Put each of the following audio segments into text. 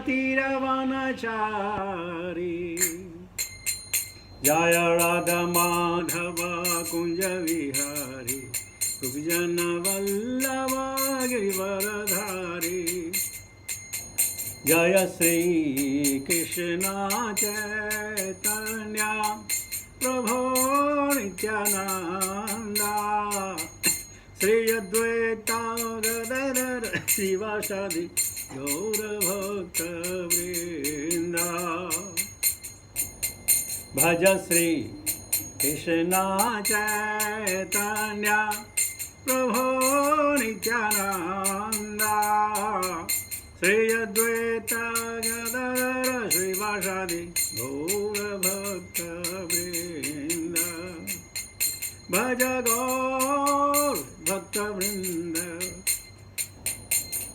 तीरवनचारी जय राधा माधव कुंज विहारी कृपजन वल्लभ गिरिवरधारी जय श्री कृष्ण चैतन्य प्रभो नित्यानंदा श्री अद्वैता गदाधर शिवासादि गौरभक्तवृंदा भज श्री कृष्ण चैतन्य प्रभो नित्यानंदा श्री अद्वैत गदाधर श्रीवासादि गौरभक्तवृंदा भज गौर भक्तवृंद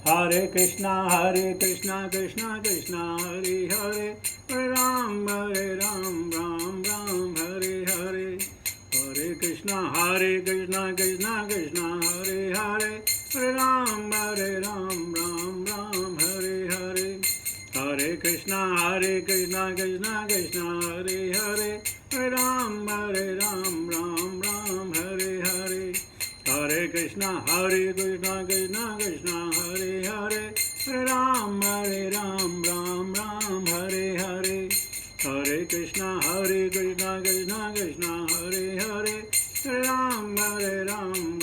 हरे कृष्णा कृष्णा कृष्णा हरे हरे राम राम राम हरे हरे हरे कृष्णा कृष्णा कृष्णा हरे हरे राम राम राम हरे हरे हरे कृष्णा कृष्णा कृष्णा हरे हरे राम राम राम हरे हरे हरे कृष्णा कृष्णा कृष्णा हरे हरे राम राम राम हरे हरे हरे कृष्णा कृष्णा कृष्णा हरे हरे राम राम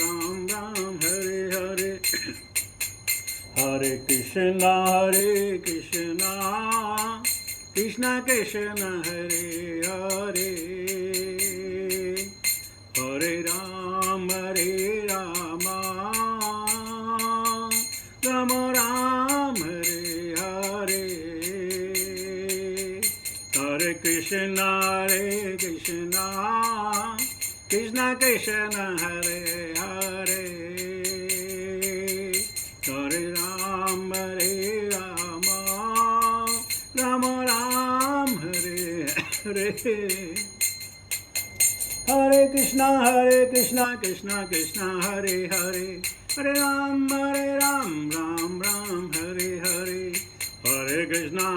राम हरे हरे हरे कृष्णा कृष्णा कृष्णा हरे हरे हरे राम राम राम हरे हरे हरे कृष्णा कृष्णा कृष्णा हरे हरे हरे राम राम राम हरे हरे हरे कृष्णा कृष्णा हरे हरे हरे राम राम राम हरे हरे हरे कृष्णा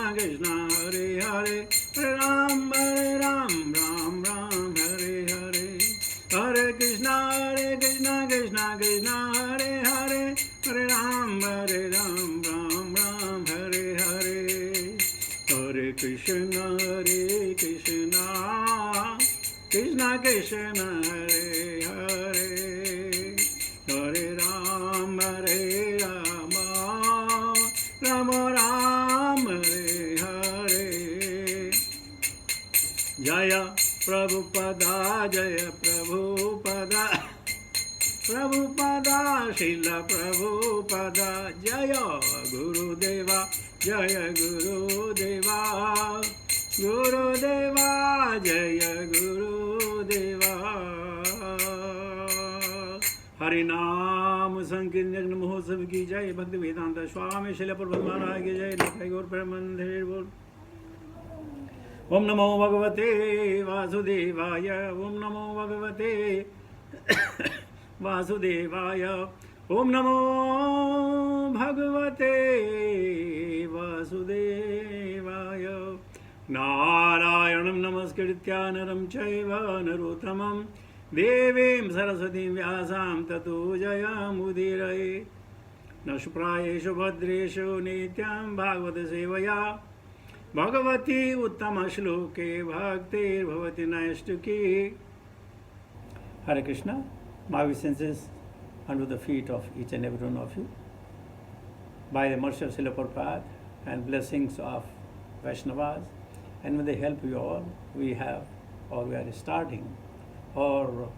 कृष्णा हरे हरे हरे राम राम राम हरे हरे हरे कृष्णा कृष्णा हरे हरे हरे राम राम हरे हरे हरे कृष्णा कृष्णा हरे हरे हरे राम राम हरे हरे जय प्रभुपदा श्रील प्रभुपदा जय गुरुदेवा जय गुरुदेवा जय गुरुदेवा हरि नाम संकीर्तन महोत्सव की जय भक्ति वेदांत स्वामी शिल प्रभुपाद महाराज की जय लखाई गौर प्रेमानंद बोल ओम नमो भगवते वासुदेवाय ओम नमो भगवते वासुदेवाय ओम नमो भगवते वासुदेवाय नारायणं नमस्कृत्य नरं चैव नरोत्तमं देवीं सरस्वतीं व्यासां ततो जयमुदीरये नशुप्रायेषु भद्रेषु नित्यं भागवत सेवया भगवती उत्तम श्लोके भक्तिर्भवति नैष्टुकी Hare Krishna. My obeisances unto the feet of each and every one of you. By the mercy of Srila Prabhupada and blessings of Vaishnavas, and with the help of you all, we are starting or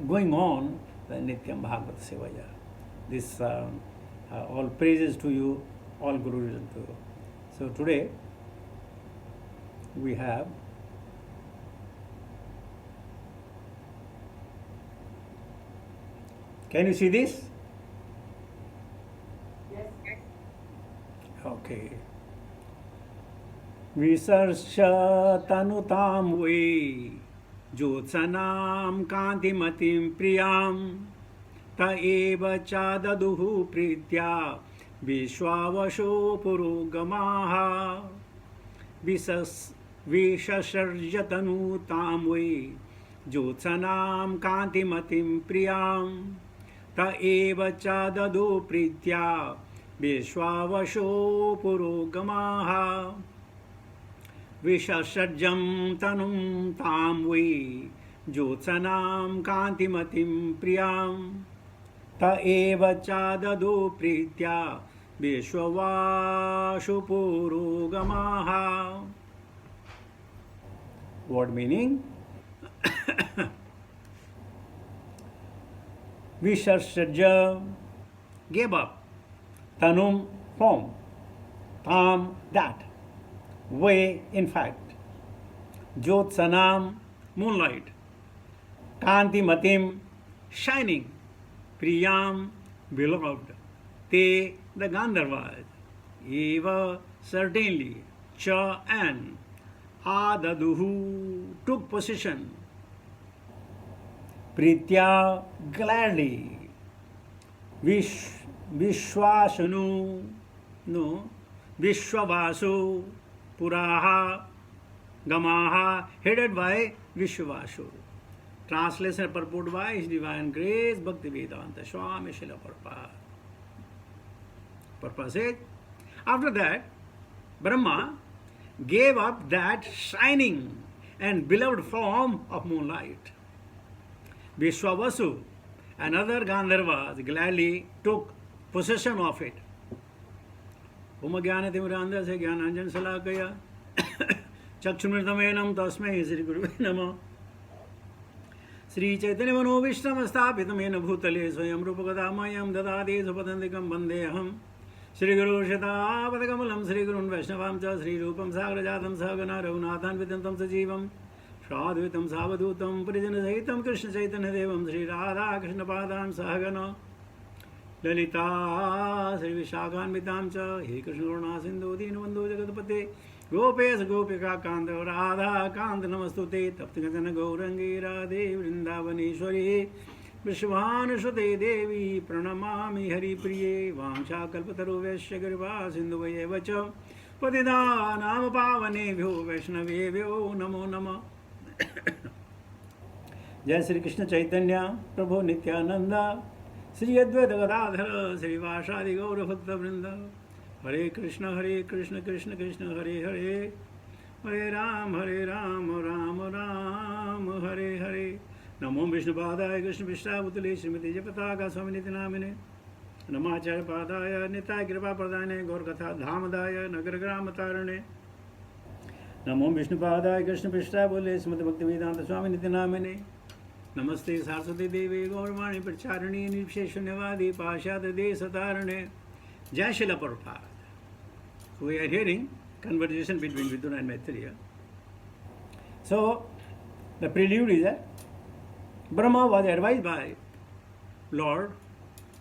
going on the Nityam Bhagavad Sevaya. This all praises to you, all gurus to you. So today we have Can you see this? Yes. Okay. विसर्ष तनुतां वै ज्योत्सनां कान्तिमतीं प्रियां त एव च ददुः प्रीत्या विश्वावशो पुरोगमाः विससर्जतनुतां वै ज्योत्सनां कान्तिमतीं प्रियां त एव च ददो प्रीत्या विश्वावशो पुरोगमाः विससर्जं तनुं तां वै ज्योत्सनां कान्तिमतीं प्रियां त एव च ददो प्रीत्या विश्वावशो पुरोगमाः. Word meaning? Visharsarja gave up, tanum form, tam that, way in fact, jyotsanam moonlight, kantimatim shining, priyam beloved, te the Gandharvas, eva certainly, cha and Adaduhu took possession, Pritya gladly, Vishwasanu, no, Vishwavasu, Puraha, Gamaha, headed by Vishwavasu. Translation purport by His Divine Grace Bhaktivedanta Swami Srila Prabhupada. Prabhupada said, after that, Brahma gave up that shining and beloved form of moonlight. Vishwavasu and other Gandharvas gladly took possession of it. Om Jnanatimirandasya Jnananjana Salakaya Chakshumritamenam Tasmai Sri Guru Namo Sri Chaitanya Mano Vishram Sthapitamena Bhutale Swayam Rupakadamayam Dadade Supadandikam Bandeham Sri Guru Shatapadakamalam Sri Gurun Vaishnavam Cha Sri Rupam Sagrajatam Sagana Raghunathan Vidantam Sajivam Shadvitam Savadutam Parijana Sahitam Krishna Chaitanya Devam Sri Radha Krishna Padam Sahagana Lalita Sri Vishakhanvitam Cha He Krishna Guruna Sindhu Deenabandhu Jagatapate Gopes Gopika Kanta Radha Kanta Namastute Taptikatana Gaurangi Radhe Vrindavaneshwari Vishwanusute Devi Pranamami Hari Priye Vamsha Kalpataru Vaishya Kripa Sindhuvaye Vacha Patidanam Pavanebhyo Vaishnavebhyo Namo Nama. Jai Sri Krishna Chaitanya Prabhu Nityananda Sri Advaita Gadadhara Sri Vasadi Gaura Bhakta Vrinda Hare Krishna Krishna Krishna Hare Hare Hare Ram Ram Ram Hare Hare Namo Vishnu Padaya Krishna Vishtavutale Srimati Japataka Swaminiti Namine Namacharya Padaya Nitai Kripa Pradane Gaur Katha Dhamadaya Nagar Grama Tarane Namo Vishnu Padaya Krishna Vishtavutale Srimati Bhaktivedanta Swaminiti Namine Namaste Saraswati Devi Gaurvani Pracharani Nipsheshunyavadi Pashad Desatarane Jai Srila Prabhupada. So we are hearing conversation between Vidura and Maitreya. So the prelude is that Brahma was advised by Lord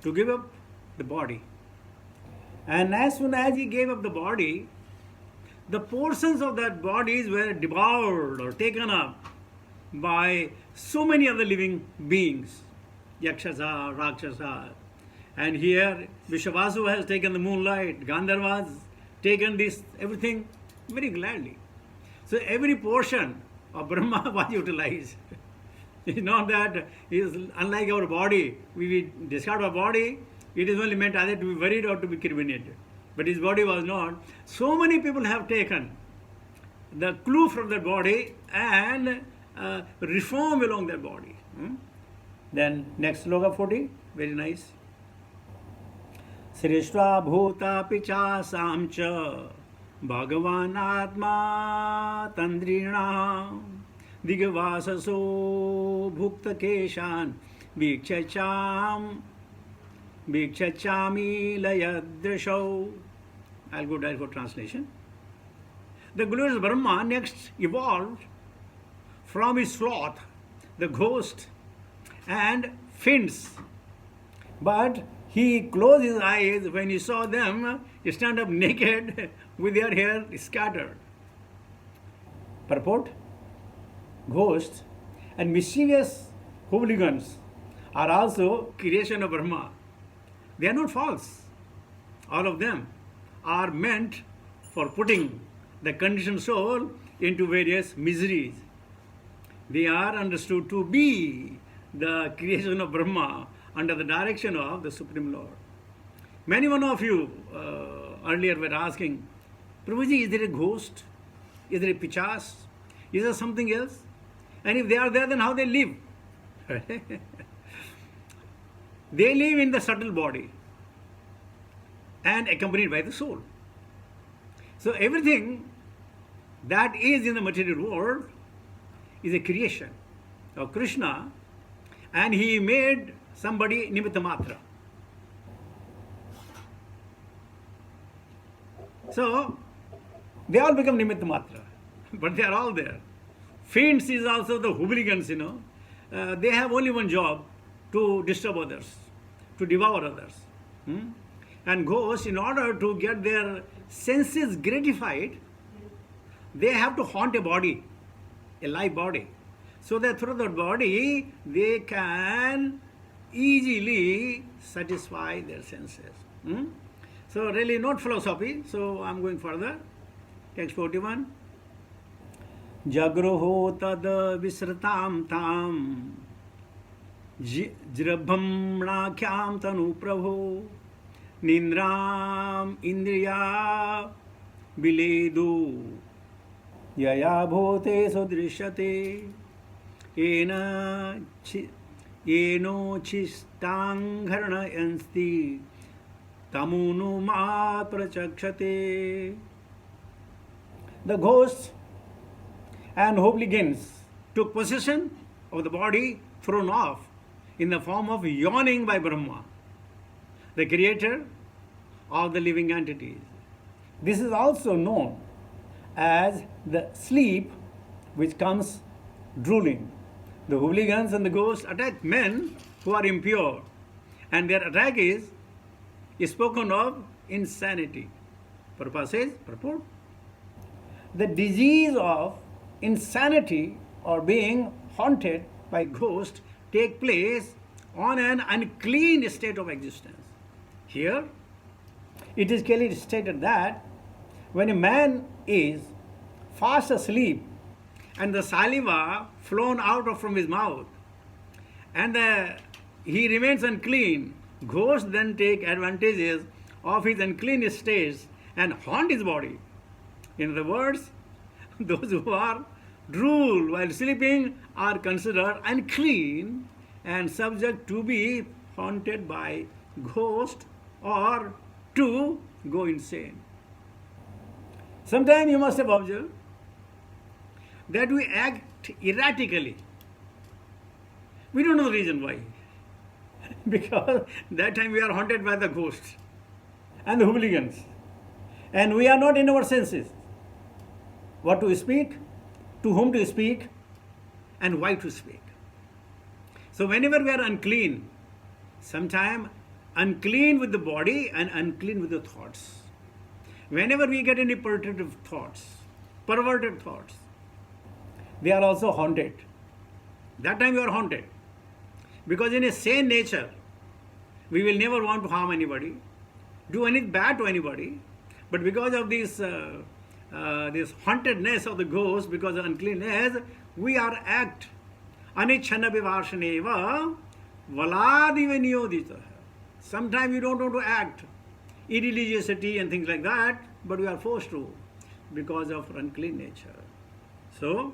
to give up the body. And as soon as he gave up the body, the portions of that bodies were devoured or taken up by so many other living beings, Yakshasa, Rakshasa. And here Vishwavasu has taken the moonlight, Gandharvas taken this, everything very gladly. So every portion of Brahma was utilized. It's not that it is unlike our body. We discard our body, it is only meant either to be buried or to be cremated. But his body was not. So many people have taken the clue from that body and reform along that body. Then next sloka 40, very nice. Srishva bhuta picha samcha Bhagavan atma tandrina Digavasaso bhukta keshan Vikshachami layadrisho. I'll go direct for translation. The glorious Brahma next evolved from his sloth, the ghost and fins. But he closed his eyes when he saw them stand up naked with their hair scattered. Purport: ghosts and mischievous hooligans are also creation of Brahma. They are not false. all of them are meant for putting the conditioned soul into various miseries. They are understood to be the creation of Brahma under the direction of the Supreme Lord. Many one of you earlier were asking, Prabhuji, is there a ghost? Is there a pichas? Is there something else? And if they are there, then how they live? They live in the subtle body and accompanied by the soul. So everything that is in the material world is a creation of Krishna, and he made somebody nimitta matra. So they all become nimitta matra, but they are all there. Fiends is also the hooligans, they have only one job, to disturb others, to devour others. And ghosts, in order to get their senses gratified, they have to haunt a body, a live body, so that through that body they can easily satisfy their senses. So really not philosophy. So I'm going further. Text 41. Jagruho tad visratam tam jrabhamnakhyam tanu prabho nindram indriya biledu yaya bhote sudrishyate eno chistangharna yansti tamunu ma prachakshate. The ghosts and hooligans took possession of the body thrown off in the form of yawning by Brahma, the creator of the living entities. This is also known as the sleep which comes drooling. The hooligans and the ghosts attack men who are impure, and their attack is spoken of insanity. Prabhupada says, purport, the disease of insanity or being haunted by ghosts take place on an unclean state of existence. Here, it is clearly stated that when a man is fast asleep and the saliva flown out from his mouth and he remains unclean, ghosts then take advantages of his unclean states and haunt his body. In other words, those who are drool while sleeping are considered unclean and subject to be haunted by ghosts or to go insane. Sometimes you must have observed that we act erratically. We don't know the reason why. Because that time we are haunted by the ghosts and the hooligans. And we are not in our senses. What to speak, to whom to speak, and why to speak. So whenever we are unclean, sometimes unclean with the body and unclean with the thoughts. Whenever we get any perverted thoughts, they are also haunted. That time we are haunted. Because in a sane nature, we will never want to harm anybody, do anything bad to anybody. But because of this hauntedness of the ghost, because of uncleanness, we are act anichana vivarshaneva valadiva niyodita. Sometimes we don't want to act irreligiosity and things like that, but we are forced to because of unclean nature. So,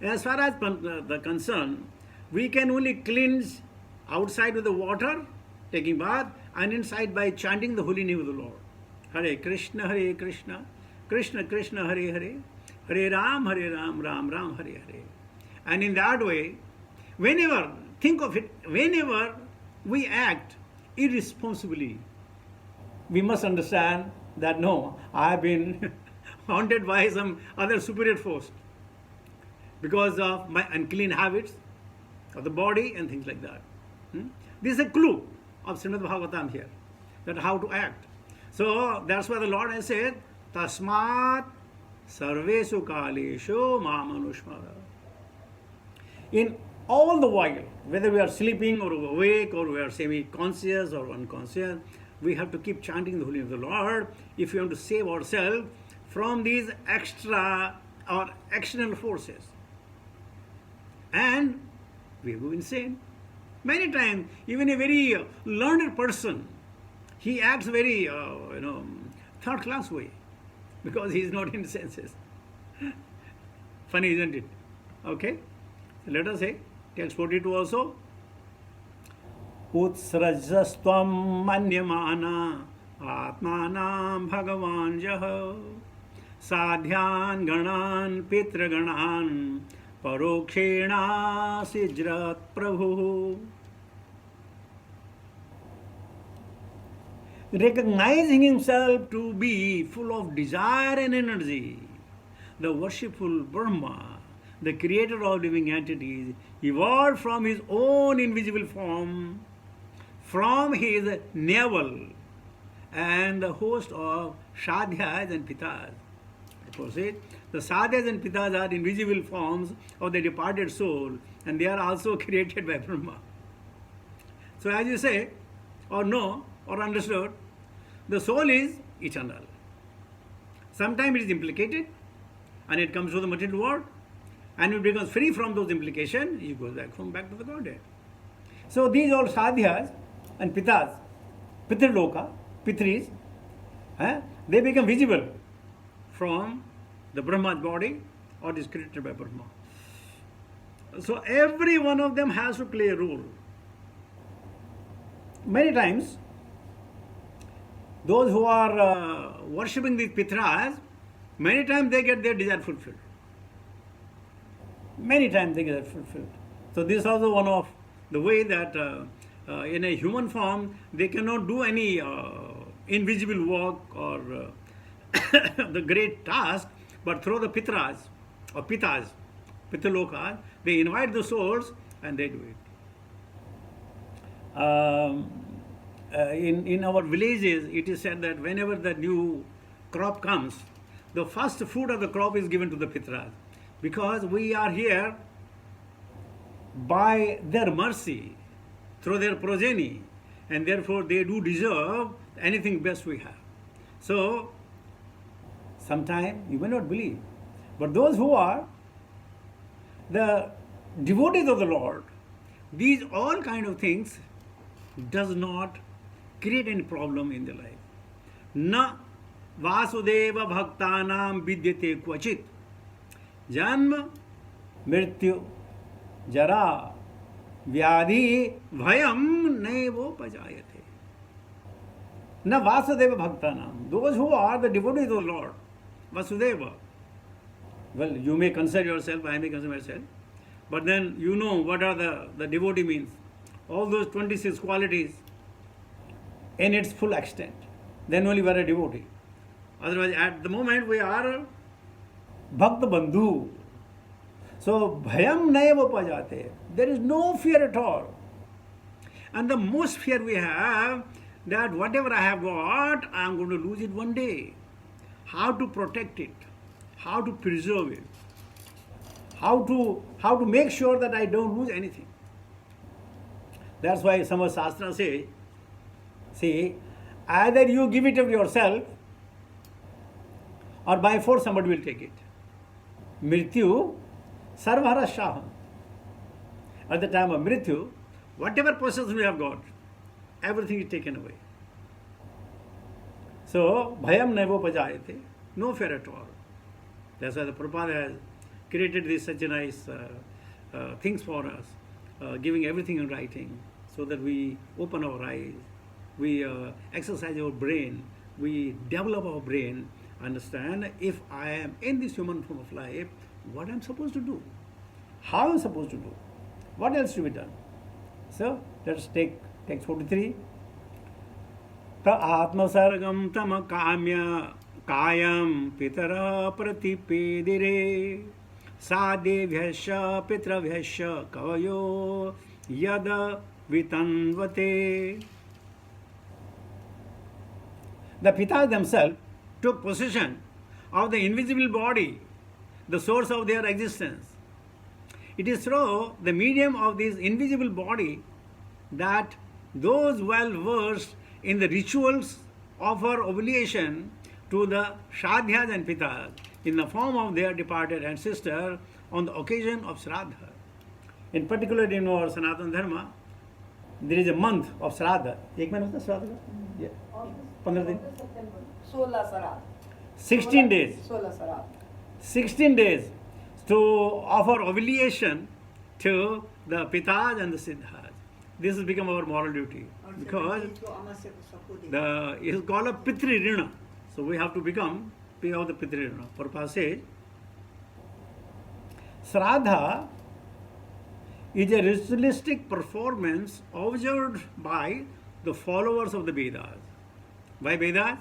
as far as the concern, we can only cleanse outside with the water, taking bath, and inside by chanting the holy name of the Lord. Hare Krishna, Krishna Krishna, Hare Hare, Hare Ram, Ram Ram, Hare Hare. And in that way, whenever, think of it, whenever we act irresponsibly, we must understand that no, I have been haunted by some other superior force because of my unclean habits of the body and things like that. This is a clue of Srimad Bhagavatam here, that how to act. So that's why the Lord has said, Tasmat sarvesu kaleshu mamanushmara. In all the while, whether we are sleeping or awake or we are semi-conscious or unconscious, we have to keep chanting the holy name of the Lord if we want to save ourselves from these extra or external forces. And we go insane. Many times, even a very learned person, he acts very, third class way because he is not in senses. Funny, isn't it? Okay? So let us say, text 42 also. Utsrajastvam manyamana atmanam bhagavan jaha sadhyan ganan pitraganan parokshena sijrat prabhu. Recognizing himself to be full of desire and energy, the worshipful Brahma, the creator of living entities, evolved from his own invisible form, from his navel, and the host of Sadhyas and Pitas. Proceed. The Sadhyas and Pitas are invisible forms of the departed soul, and they are also created by Brahma. So as you say, or know, or understood, the soul is eternal. Sometimes it is implicated, and it comes to the material world, and it becomes free from those implications, he goes back to the Godhead. So these all Sadhyas and Pitas, Pitriloka, Pitris, they become visible from the Brahma's body or is created by Brahma. So every one of them has to play a role. Many times, those who are worshipping these Pitras, many times they get their desire fulfilled. Many times they get it fulfilled. So this is also one of the way that in a human form, they cannot do any invisible work or the great task, but through the Pitras or Pitas, Pitalokas, they invite the souls and they do it. In our villages, it is said that whenever the new crop comes, the first fruit of the crop is given to the Pitras, because we are here by their mercy, through their progeny, and therefore they do deserve anything best we have. So, sometimes you may not believe, but those who are the devotees of the Lord, these all kind of things does not create any problem in their life. Na vasudeva bhaktanam vidyate kvachit janma mrityu jara vyadhi bhayam naivopajayate. Na vasudeva bhaktanam, those who are the devotees of the Lord, Vasudeva. Well, you may consider yourself, I may consider myself, but then you know what are the devotee means. All those 26 qualities in its full extent. Then only we are a devotee. Otherwise, at the moment we are Bhakta Bandhu. So, bhayam naiva pajate. There is no fear at all. And the most fear we have, that whatever I have got, I am going to lose it one day. How to protect it, how to preserve it, how to make sure that I don't lose anything. That's why some of Shastra say, see, either you give it of yourself, or by force somebody will take it. Mrityu sarvara shaham. At the time of Mrityu, whatever possession we have got, everything is taken away. So, bhayam naivopajayate, no fear at all. That's why the Prabhupada has created this such a nice things for us, giving everything in writing, so that we open our eyes, we exercise our brain, we develop our brain, understand if I am in this human form of life, what I'm supposed to do, how I'm supposed to do, what else to be done. So, let's take text 43. Ta atmasargam tama kamya kayam pitara pratipedire sadevhyasya pitravhyasya kavayo yada vitanvate. The Pitas themselves took possession of the invisible body, the source of their existence. It is through the medium of this invisible body that those well versed in the rituals offer oblation to the Shradhyas and Pitas in the form of their departed ancestor on the occasion of Shraddha. In particular, in our Sanatana Dharma, there is a month of Shraddha. एक महीना होता है श्राद्ध का? 15 दिन. 16 श्राद्ध. 16 days. 16 श्राद्ध. 16 days to offer oblation to the Pitas and the Siddhas. This has become our moral duty because it is called a Pitri Rina. So we have to pay off the Pitri Rina. Prabhupada says, Shraddha is a ritualistic performance observed by the followers of the Vedas. By Vedas,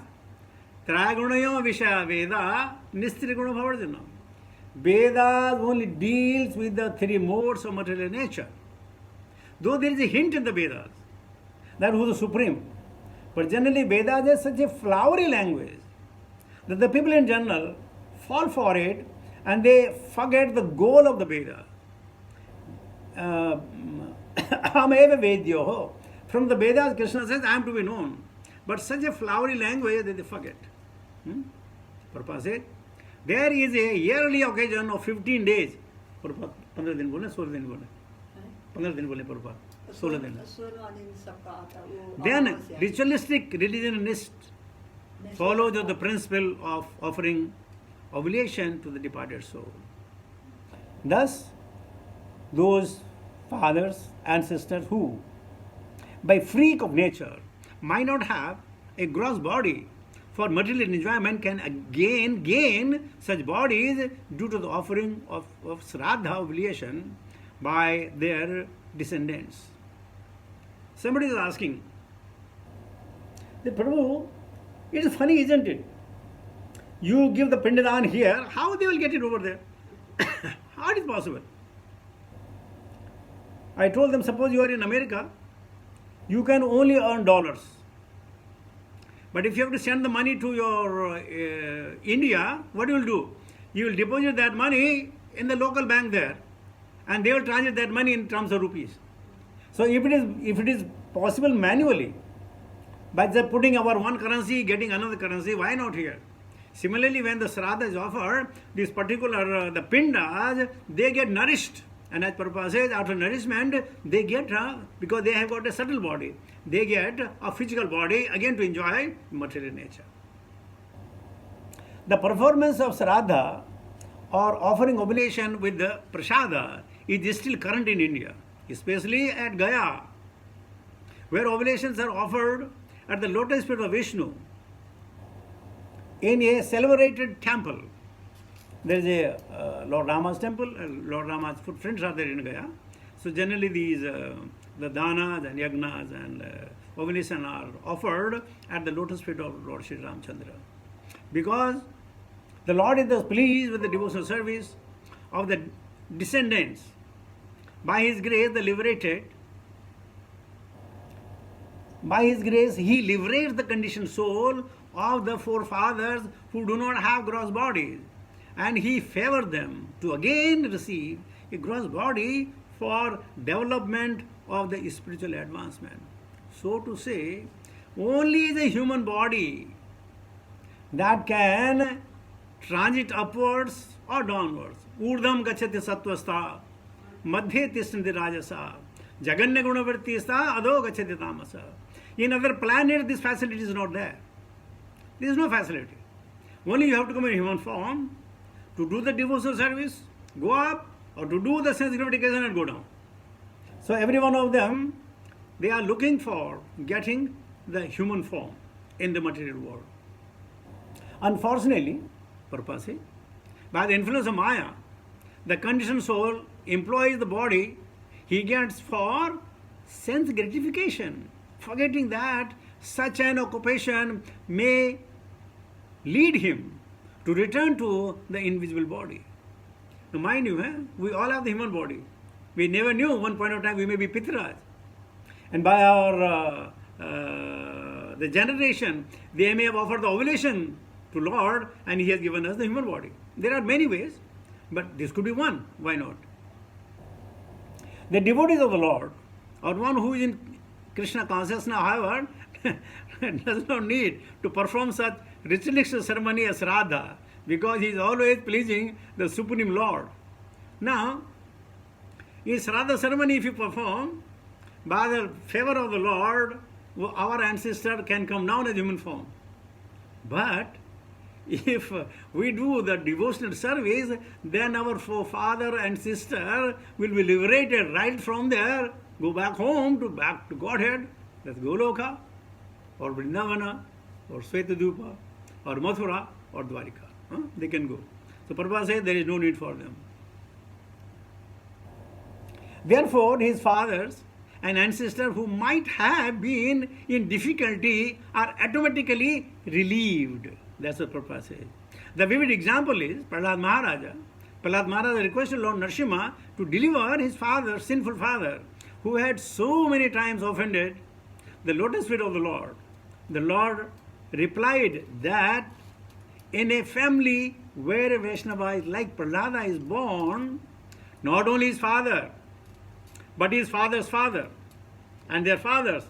Tragunaya Vishaya Veda Nistriguna Bhavarjana. Vedas only deals with the three modes of material nature. Though there is a hint in the Vedas that who is the supreme. But generally Vedas is such a flowery language that the people in general fall for it and they forget the goal of the Vedas. Aham Vedyo. From the Vedas, Krishna says, I am to be known. But such a flowery language that they forget. Prabhupada said, there is a yearly occasion of 15 days. Prabhupada, 15 दिन बोले, 16 दिन बोले. 15 दिन बोले Prabhupada, 16 दिन. Then ritualistic religionists follow the principle of offering oblation to the departed soul. Thus, those fathers and sisters who, by freak of nature, might not have a gross body for material enjoyment can again gain such bodies due to the offering of Shraddha oblation by their descendants. Somebody is asking, the Prabhu, it is funny, isn't it? You give the Pindadan here, how they will get it over there? How it is possible? I told them, suppose you are in America, you can only earn dollars. But if you have to send the money to your India, what you will do? You will deposit that money in the local bank there, and they will transit that money in terms of rupees. So if it is possible manually, by just putting our one currency, getting another currency, why not here? Similarly, when the Shraddha is offered, this particular the Pindas, they get nourished. And as Prabhupada says, after nourishment, they get, because they have got a subtle body, they get a physical body again to enjoy material nature. The performance of Shraddha or offering oblation with the Prasada is still current in India, especially at Gaya, where oblations are offered at the lotus feet of Vishnu in a celebrated temple. There is a Lord Rama's temple, Lord Rama's footprints are there in Gaya. So generally these, the danas and yagnas and oblation are offered at the lotus feet of Lord Sri Ramchandra. Because the Lord is thus pleased with the devotional service of the descendants. By His grace, the liberated, by His grace, He liberates the conditioned soul of the forefathers who do not have gross bodies. And He favored them to again receive a gross body for development of the spiritual advancement. So to say, only the human body that can transit upwards or downwards. Urdham gacchati sattvastha, madhye tishnati rajasa, jaganya gunavrittistha, adho gacchati tamasa. In other planets, this facility is not there. There is no facility. Only you have to come in human form to do the devotional service, go up, or to do the sense gratification and go down. So every one of them, they are looking for getting the human form in the material world. Unfortunately, Prabhupada says, by the influence of Maya, the conditioned soul employs the body he gets for sense gratification, forgetting that such an occupation may lead him to return to the invisible body. Now mind you, we all have the human body. We never knew one point of time we may be Pitraj. And by our the generation, they may have offered the oblation to Lord and He has given us the human body. There are many ways, but this could be one. Why not? The devotees of the Lord, or one who is in Krishna consciousness, however, does not need to perform such ritualistic ceremony as Radha, because he is always pleasing the Supreme Lord. Now, in Shraddha ceremony, if you perform, by the favor of the Lord, our ancestor can come down as human form. But if we do the devotional service, then our father and sister will be liberated right from there, go back home, back to Godhead, that's Goloka, or Vrindavana, or Svetadupa, or Mathura, or Dwarika. They can go. So Prabhupada says there is no need for them. Therefore, his fathers and ancestors who might have been in difficulty are automatically relieved. That's what Prabhupada says. The vivid example is Prahlad Maharaja. Prahlad Maharaja requested Lord Narasimha to deliver his father, sinful father, who had so many times offended the lotus feet of the Lord. The Lord replied that in a family where a Vaishnava is like Prahlada is born, not only his father, but his father's father and their fathers,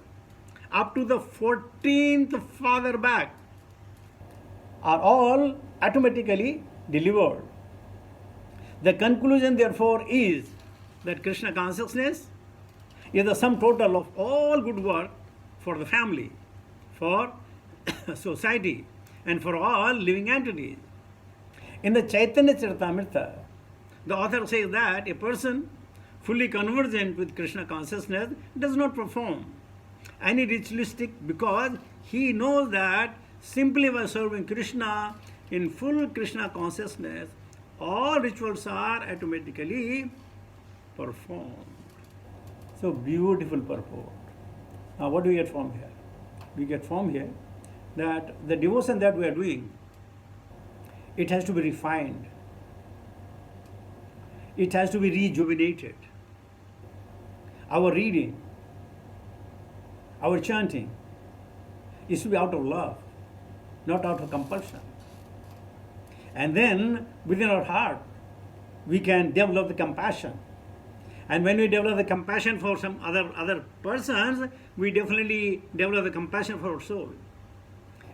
up to the 14th father back, are all automatically delivered. The conclusion, therefore, is that Krishna consciousness is the sum total of all good work for the family, for society, and for all living entities. In the Chaitanya Charitamrita, the author says that a person fully conversant with Krishna consciousness does not perform any ritualistic, because he knows that simply by serving Krishna in full Krishna consciousness, all rituals are automatically performed. So beautiful purport. Now what do we get from here? We get from here that the devotion that we are doing, it has to be refined. It has to be rejuvenated. Our reading, our chanting is to be out of love, not out of compulsion. And then within our heart, we can develop the compassion. And when we develop the compassion for some other persons, we definitely develop the compassion for our soul.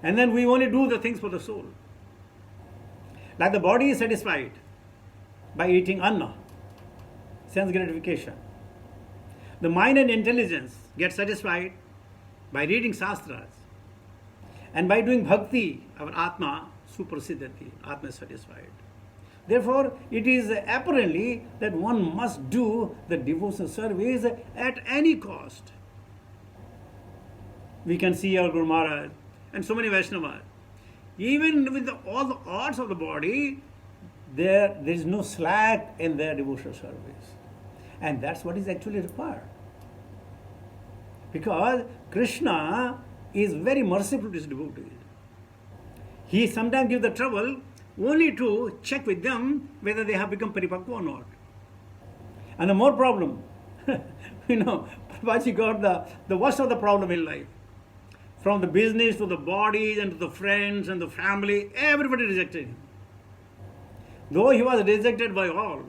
And then we only do the things for the soul. Like the body is satisfied by eating anna, sense gratification. The mind and intelligence get satisfied by reading Shastras. And by doing bhakti, our Atma suprasiddhati, Atma is satisfied. Therefore, it is apparently that one must do the devotional service at any cost. We can see our Guru Maharaj and so many Vaishnavas. Even with all the odds of the body, there is no slack in their devotional service. And that's what is actually required. Because Krishna is very merciful to his devotees. He sometimes gives the trouble only to check with them whether they have become paripakva or not. And the more problem, Prabhupada got the worst of the problem in life. From the business to the bodies and to the friends and the family, everybody rejected him. Though he was rejected by all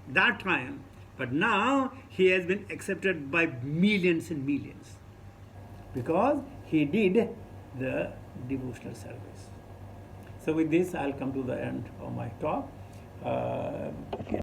that time, but now he has been accepted by millions and millions because he did the devotional service. So with this, I'll come to the end of my talk.